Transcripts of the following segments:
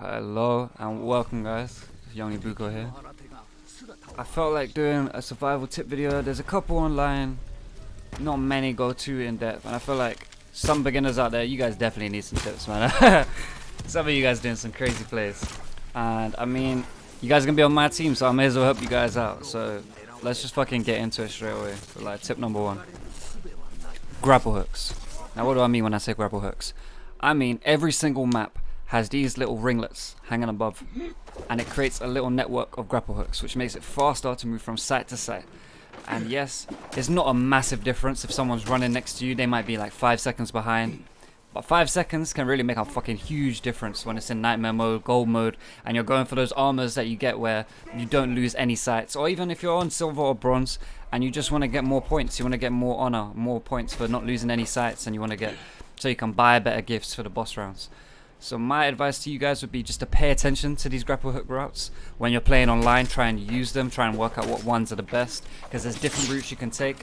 Hello and welcome guys, Young Ibuko here. I felt like doing a survival tip video. There's a couple online, not many go too in depth, and I feel like some beginners out there, you guys definitely need some tips, man. Some of you guys doing some crazy plays, and I mean, you guys are gonna be on my team, so I may as well help you guys out. So let's just fucking get into it straight away. So, like, tip number one, grapple hooks. Now what do I mean when I say grapple hooks? I mean every single map has these little ringlets hanging above, and it creates a little network of grapple hooks, which makes it faster to move from site to site. And yes, it's not a massive difference. If someone's running next to you, they might be like 5 seconds behind, but 5 seconds can really make a fucking huge difference when it's in nightmare mode, gold mode, and you're going for those armors that you get where you don't lose any sights. Or even if you're on silver or bronze and you just want to get more points, you want to get more honor, more points for not losing any sights, and you want to get so you can buy better gifts for the boss rounds. So my advice to you guys would be just to pay attention to these grapple hook routes. When you're playing online, try and use them, try and work out what ones are the best, because there's different routes you can take,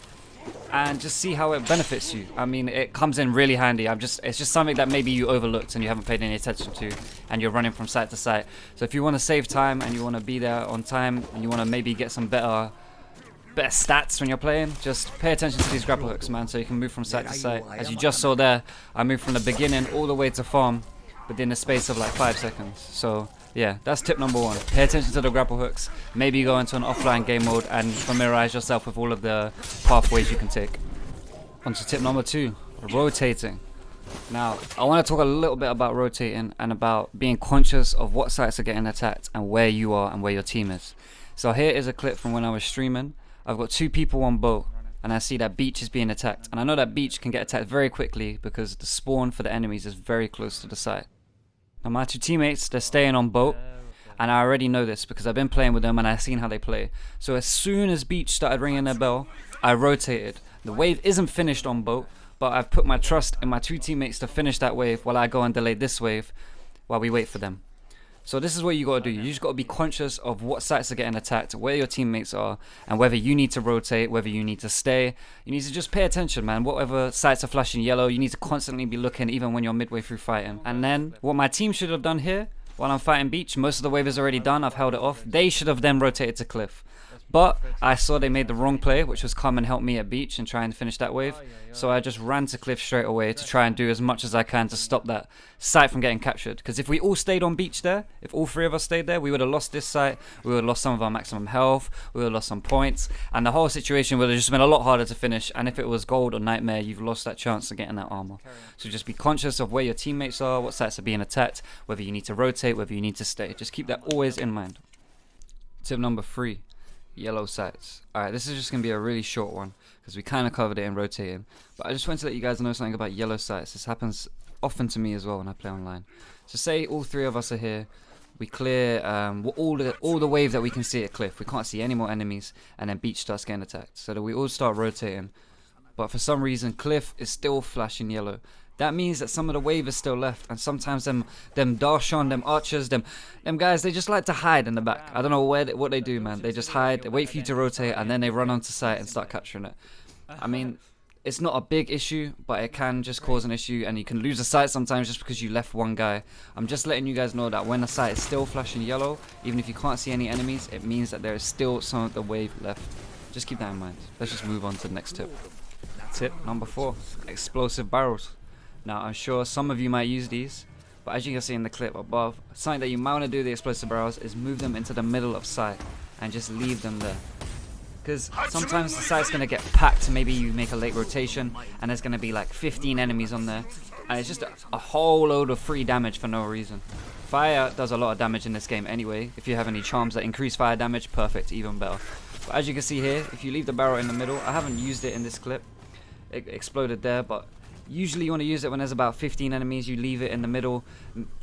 and just see how it benefits you. I mean, it comes in really handy. It's just something that maybe you overlooked and you haven't paid any attention to, and you're running from site to site. So if you want to save time and you want to be there on time and you want to maybe get some better stats when you're playing, just pay attention to these grapple hooks, man, so you can move from site to site. As you just saw there, I moved from the beginning all the way to farm within the space of like 5 seconds. So yeah, that's tip number one. Pay attention to the grapple hooks. Maybe go into an offline game mode and familiarize yourself with all of the pathways you can take. On to tip number two, rotating. Now, I want to talk a little bit about rotating and about being conscious of what sites are getting attacked and where you are and where your team is. So here is a clip from when I was streaming. I've got 2 people on boat, and I see that beach is being attacked. And I know that beach can get attacked very quickly because the spawn for the enemies is very close to the site. Now my 2 teammates, they're staying on boat, and I already know this because I've been playing with them and I've seen how they play. So as soon as beach started ringing their bell, I rotated. The wave isn't finished on boat, but I've put my trust in my 2 teammates to finish that wave while I go and delay this wave while we wait for them. So this is what you gotta do. You just gotta be conscious of what sites are getting attacked, where your teammates are, and whether you need to rotate, whether you need to stay. You need to just pay attention, man. Whatever sites are flashing yellow, you need to constantly be looking even when you're midway through fighting. And then what my team should have done here, while I'm fighting beach, most of the wave is already done, I've held it off. They should have then rotated to cliff. But I saw they made the wrong play, which was come and help me at beach and try and finish that wave. So I just ran to cliff straight away to try and do as much as I can to stop that site from getting captured. Because if we all stayed on beach there, if all 3 of us stayed there, we would have lost this site, we would have lost some of our maximum health, we would have lost some points, and the whole situation would have just been a lot harder to finish. And if it was gold or nightmare, you've lost that chance of getting that armor. So just be conscious of where your teammates are, what sites are being attacked, whether you need to rotate, whether you need to stay. Just keep that always in mind. Tip number 3. Yellow sites. Alright, this is just going to be a really short one because we kind of covered it in rotating, but I just wanted to let you guys know something about yellow sites. This happens often to me as well when I play online. So say all 3 of us are here, we clear all the wave that we can see at cliff, we can't see any more enemies, and then beach starts getting attacked, so that we all start rotating, but for some reason cliff is still flashing yellow. That means that some of the wave is still left, and sometimes them Darshan, them archers, them guys, they just like to hide in the back. I don't know what they do, man. They just hide, they wait for you to rotate, and then they run onto site and start capturing it. I mean, it's not a big issue, but it can just cause an issue, and you can lose a site sometimes just because you left one guy. I'm just letting you guys know that when a site is still flashing yellow, even if you can't see any enemies, it means that there is still some of the wave left. Just keep that in mind. Let's just move on to the next tip. Tip number 4, explosive barrels. Now, I'm sure some of you might use these, but as you can see in the clip above, something that you might want to do with the explosive barrels is move them into the middle of site and just leave them there. Because sometimes the site's going to get packed, maybe you make a late rotation, and there's going to be like 15 enemies on there, and it's just a whole load of free damage for no reason. Fire does a lot of damage in this game anyway. If you have any charms that increase fire damage, perfect, even better. But as you can see here, if you leave the barrel in the middle, I haven't used it in this clip, it exploded there, but usually you want to use it when there's about 15 enemies. You leave it in the middle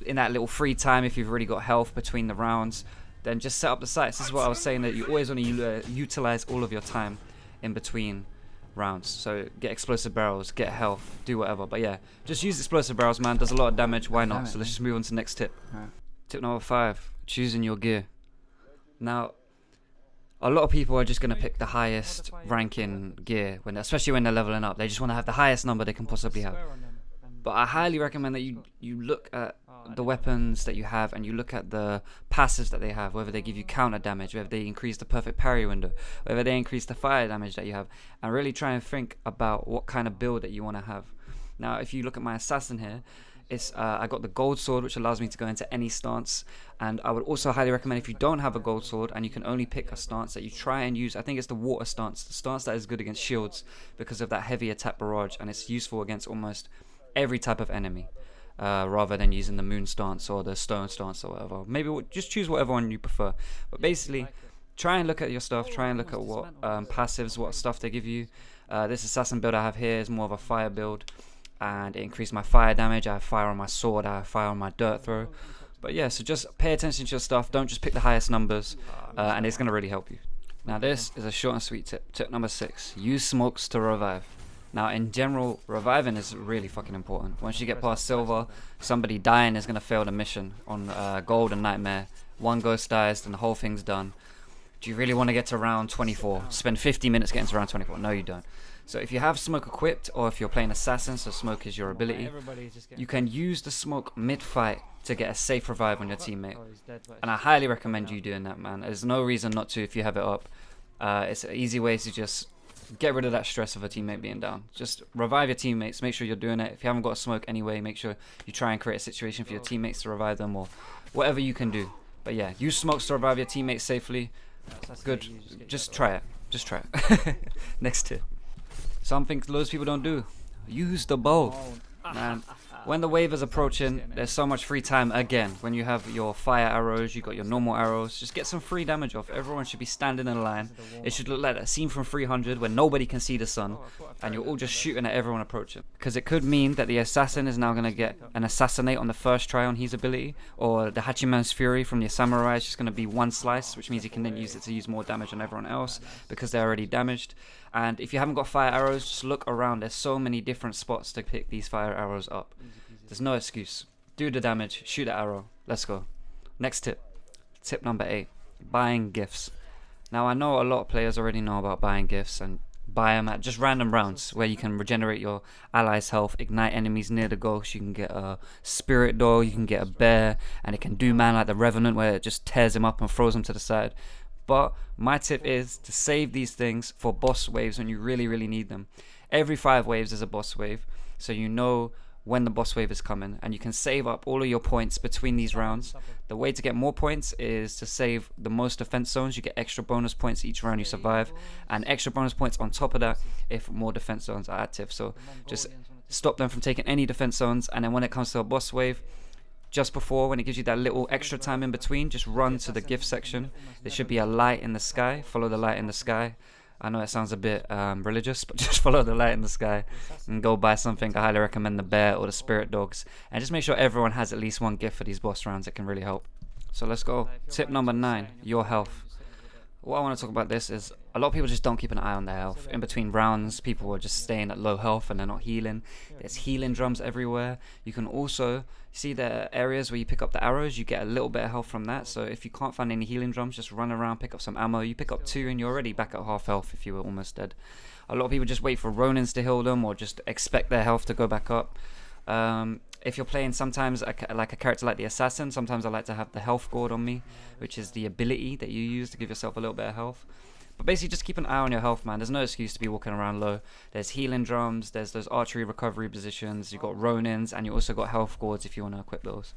in that little free time if you've already got health between the rounds. Then just set up the sites. This is what I was saying, that you always want to utilize all of your time in between rounds. So get explosive barrels, get health, do whatever. But yeah, just use explosive barrels, man. Does a lot of damage. Why not? So let's just move on to the next tip. Tip number 5, choosing your gear. Now, a lot of people are just going to pick the highest ranking gear, especially when they're leveling up. They just want to have the highest number they can possibly have. But I highly recommend that you look at the weapons that you have and you look at the passives that they have, whether they give you counter damage, whether they increase the perfect parry window, whether they increase the fire damage that you have, and really try and think about what kind of build that you want to have. Now, if you look at my assassin here, I got the gold sword, which allows me to go into any stance, and I would also highly recommend, if you don't have a gold sword and you can only pick a stance, that you try and use, I think it's the water stance, the stance that is good against shields because of that heavy attack barrage, and it's useful against almost every type of enemy, rather than using the moon stance or the stone stance or whatever. Maybe just choose whatever one you prefer, but basically try and look at your stuff, try and look at what passives, what stuff they give you. This assassin build I have here is more of a fire build, and it increased my fire damage. I have fire on my sword, I have fire on my dirt throw. But yeah, so just pay attention to your stuff, don't just pick the highest numbers, and it's going to really help you. Now this is a short and sweet tip. Tip number 6, use smokes to revive. Now in general, reviving is really fucking important. Once you get past silver, somebody dying is going to fail the mission. On gold and nightmare, one ghost dies, then the whole thing's done. Do you really want to get to round 24? Spend 50 minutes getting to round 24? No, you don't. So if you have smoke equipped, or if you're playing assassin, so smoke is your ability, you can use the smoke mid-fight to get a safe revive on your teammate. And I highly recommend you doing that, man. There's no reason not to if you have it up. It's an easy way to just get rid of that stress of a teammate being down. Just revive your teammates, make sure you're doing it. If you haven't got a smoke anyway, make sure you try and create a situation for your teammates to revive them, or whatever you can do. But yeah, use smokes to revive your teammates safely. Good. Just try it. Just try it. Next tip. Something loads of people don't do. Use the bow. Man, when the wave is approaching, there's so much free time again. When you have your fire arrows, you got your normal arrows, just get some free damage off. Everyone should be standing in a line. It should look like a scene from 300 where nobody can see the sun and you're all just shooting at everyone approaching. Because it could mean that the assassin is now going to get an assassinate on the first try on his ability, or the Hachiman's Fury from the samurai is just going to be one slice, which means he can then use it to use more damage on everyone else because they're already damaged. And if you haven't got fire arrows, just look around. There's so many different spots to pick these fire arrows up. There's no excuse. Do the damage, shoot the arrow. Let's go. Next tip. Tip number 8. Buying gifts. Now I know a lot of players already know about buying gifts and buy them at just random rounds where you can regenerate your allies' health, ignite enemies near the ghost. You can get a spirit dog, you can get a bear, and it can do man like the Revenant where it just tears him up and throws him to the side. But my tip is to save these things for boss waves when you really, really need them. Every 5 waves is a boss wave, so you know when the boss wave is coming, and you can save up all of your points between these rounds. The way to get more points is to save the most defense zones. You get extra bonus points each round you survive, and extra bonus points on top of that if more defense zones are active. So just stop them from taking any defense zones, and then when it comes to a boss wave, just before, when it gives you that little extra time in between, just run to the gift section. There should be a light in the sky. Follow the light in the sky. I know it sounds a bit religious, but just follow the light in the sky and go buy something. I highly recommend the bear or the spirit dogs, and just make sure everyone has at least one gift for these boss rounds. It can really help. So let's go. Tip number 9, your health. What I want to talk about this is a lot of people just don't keep an eye on their health. In between rounds, people are just staying at low health and they're not healing. There's healing drums everywhere. You can also see the areas where you pick up the arrows. You get a little bit of health from that. So if you can't find any healing drums, just run around, pick up some ammo. You pick up 2 and you're already back at half health if you were almost dead. A lot of people just wait for Ronins to heal them or just expect their health to go back up. If you're playing sometimes like a character like the assassin, sometimes I like to have the health gourd on me, which is the ability that you use to give yourself a little bit of health. But basically just keep an eye on your health, man. There's no excuse to be walking around low. There's healing drums, there's those archery recovery positions, you've got Ronins, and you also got health gourds if you want to equip those.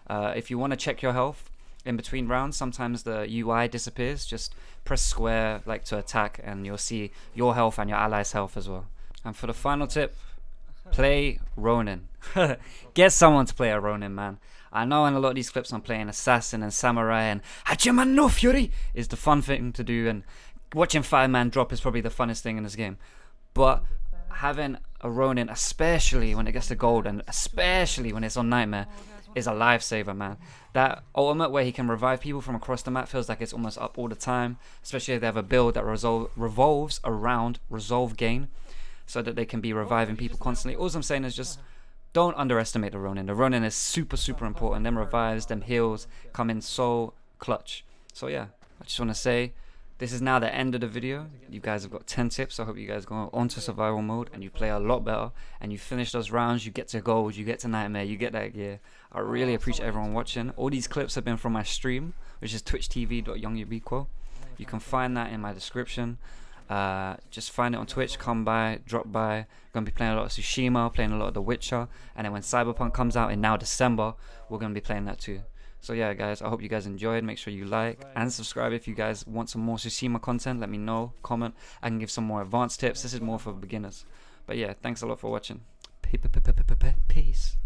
If you want to check your health in between rounds, sometimes the UI disappears. Just press square like to attack and you'll see your health and your allies' health as well. And for the final tip, play Ronin. Get someone to play a Ronin, man. I know in a lot of these clips I'm playing assassin and samurai, and Hachiman no Fury is the fun thing to do, and watching 5-man drop is probably the funnest thing in this game. But having a Ronin, especially when it gets to gold and especially when it's on nightmare, is a lifesaver, man. That ultimate where he can revive people from across the map feels like it's almost up all the time, especially if they have a build that revolves around resolve gain, so that they can be reviving people constantly. All I'm saying is just don't underestimate the Ronin. The Ronin is super, super important. Them revives, them heals come in so clutch. So yeah, I just want to say, This is now the end of the video. You guys have got 10 tips. I hope you guys go onto survival mode and you play a lot better and you finish those rounds, you get to gold, you get to nightmare, you get that gear. I really appreciate everyone watching. All these clips have been from my stream, which is twitch.tv.youngyabiko. You can find that in my description. Just find it on Twitch, come by, drop by. Gonna be playing a lot of Tsushima, playing a lot of The Witcher, and then when Cyberpunk comes out in now December, we're gonna be playing that too. So yeah guys, I hope you guys enjoyed. Make sure you like and subscribe if you guys want some more Tsushima content. Let me know, comment. I can give some more advanced tips. This is more for beginners. But yeah, thanks a lot for watching. Peace.